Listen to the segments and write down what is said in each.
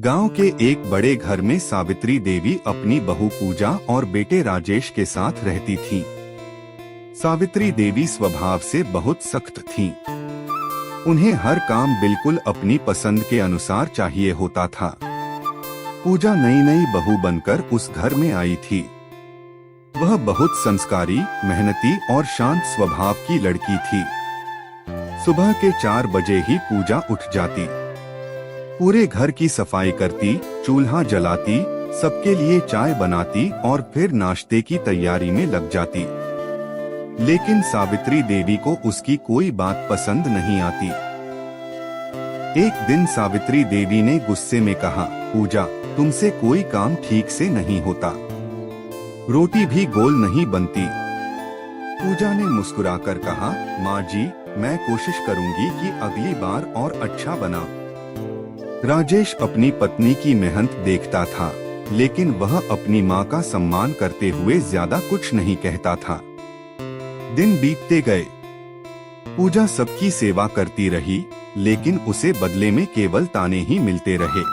गांव के एक बड़े घर में सावित्री देवी अपनी बहू पूजा और बेटे राजेश के साथ रहती थीं। सावित्री देवी स्वभाव से बहुत सख्त थीं। उन्हें हर काम बिल्कुल अपनी पसंद के अनुसार चाहिए होता था। पूजा नई नई बहू बनकर उस घर में आई थी। वह बहुत संस्कारी, मेहनती और शांत स्वभाव की लड़की थी। सुबह के 4 बजे ही पूजा उठ जाती, पूरे घर की सफाई करती, चूल्हा जलाती, सबके लिए चाय बनाती और फिर नाश्ते की तैयारी में लग जाती। लेकिन सावित्री देवी को उसकी कोई बात पसंद नहीं आती। एक दिन सावित्री देवी ने गुस्से में कहा, पूजा, तुमसे कोई काम ठीक से नहीं होता, रोटी भी गोल नहीं बनती। पूजा ने मुस्कुराकर कहा, माँ जी, मैं कोशिश करूंगी कि अगली बार और अच्छा बना। राजेश अपनी पत्नी की मेहनत देखता था, लेकिन वह अपनी माँ का सम्मान करते हुए ज्यादा कुछ नहीं कहता था। दिन बीतते गए। पूजा सबकी सेवा करती रही, लेकिन उसे बदले में केवल ताने ही मिलते रहे।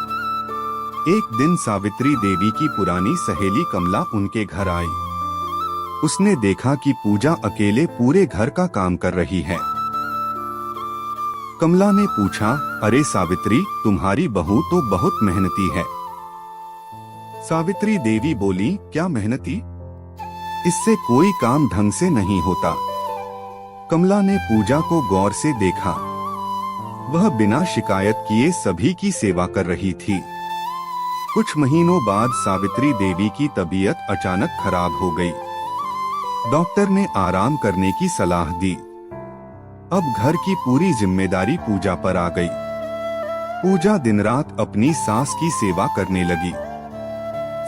एक दिन सावित्री देवी की पुरानी सहेली कमला उनके घर आई। उसने देखा कि पूजा अकेले पूरे घर का काम कर रही है। कमला ने पूछा, अरे सावित्री, तुम्हारी बहू तो बहुत मेहनती है। सावित्री देवी बोली, क्या मेहनती? इससे कोई काम ढंग से नहीं होता। कमला ने पूजा को गौर से देखा। वह बिना शिकायत किए सभी की सेवा कर रही थी। कुछ महीनों बाद सावित्री देवी की तबीयत अचानक खराब हो गई। डॉक्टर ने आराम करने की सलाह दी। अब घर की पूरी जिम्मेदारी पूजा पर आ गई। पूजा दिन रात अपनी सास की सेवा करने लगी।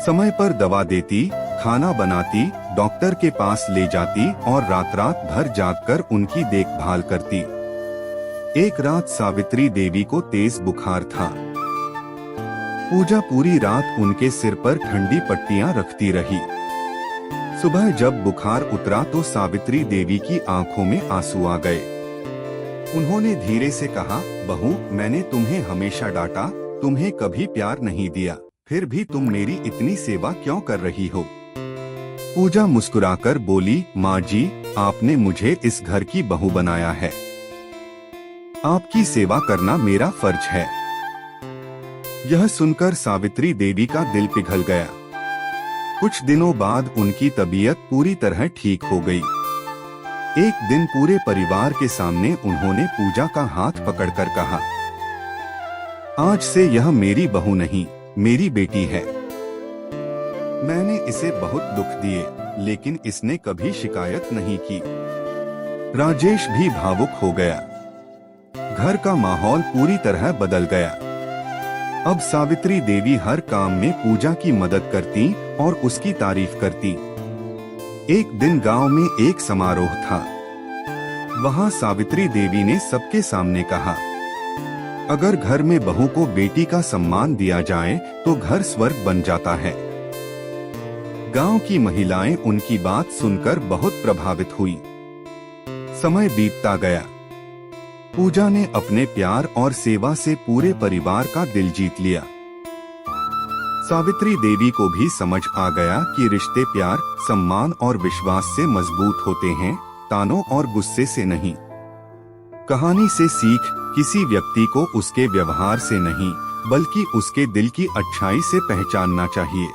समय पर दवा देती, खाना बनाती, डॉक्टर के पास ले जाती और रात रात भर जागकर उनकी देखभाल करती। एक रात सावित्री देवी को तेज बुखार था। पूजा पूरी रात उनके सिर पर ठंडी पट्टियां रखती रही। सुबह जब बुखार उतरा तो सावित्री देवी की आंखों में आंसू आ गए। उन्होंने धीरे से कहा, बहू, मैंने तुम्हें हमेशा डांटा, तुम्हें कभी प्यार नहीं दिया, फिर भी तुम मेरी इतनी सेवा क्यों कर रही हो? पूजा मुस्कुराकर बोली, माँ जी, आपने मुझे इस घर की बहू बनाया है। आपकी सेवा करना मेरा फर्ज है। यह सुनकर सावित्री देवी का दिल पिघल गया। कुछ दिनों बाद उनकी तबीयत पूरी तरह ठीक हो गई। एक दिन पूरे परिवार के सामने उन्होंने पूजा का हाथ पकड़कर कहा, आज से यह मेरी बहू नहीं, मेरी बेटी है। मैंने इसे बहुत दुख दिए, लेकिन इसने कभी शिकायत नहीं की। राजेश भी भावुक हो गया। घर का माहौल पूरी तरह बदल गया। अब सावित्री देवी हर काम में पूजा की मदद करती और उसकी तारीफ करती। एक दिन गांव में एक समारोह था। वहां सावित्री देवी ने सबके सामने कहा, अगर घर में बहू को बेटी का सम्मान दिया जाए तो घर स्वर्ग बन जाता है। गांव की महिलाएं उनकी बात सुनकर बहुत प्रभावित हुई। समय बीतता गया। पूजा ने अपने प्यार और सेवा से पूरे परिवार का दिल जीत लिया। सावित्री देवी को भी समझ आ गया कि रिश्ते प्यार, सम्मान और विश्वास से मजबूत होते हैं, तानों और गुस्से से नहीं। कहानी से सीख, किसी व्यक्ति को उसके व्यवहार से नहीं, बल्कि उसके दिल की अच्छाई से पहचानना चाहिए।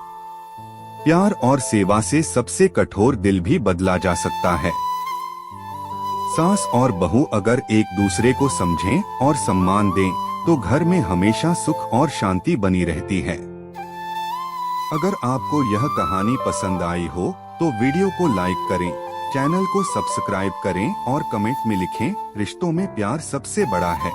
प्यार और सेवा से सबसे कठोर दिल भी बदला जा सकता है। सास और बहू अगर एक दूसरे को समझें और सम्मान दें, तो घर में हमेशा सुख और शांति बनी रहती है। अगर आपको यह कहानी पसंद आई हो तो वीडियो को लाइक करें, चैनल को सब्सक्राइब करें और कमेंट में लिखें, रिश्तों में प्यार सबसे बड़ा है।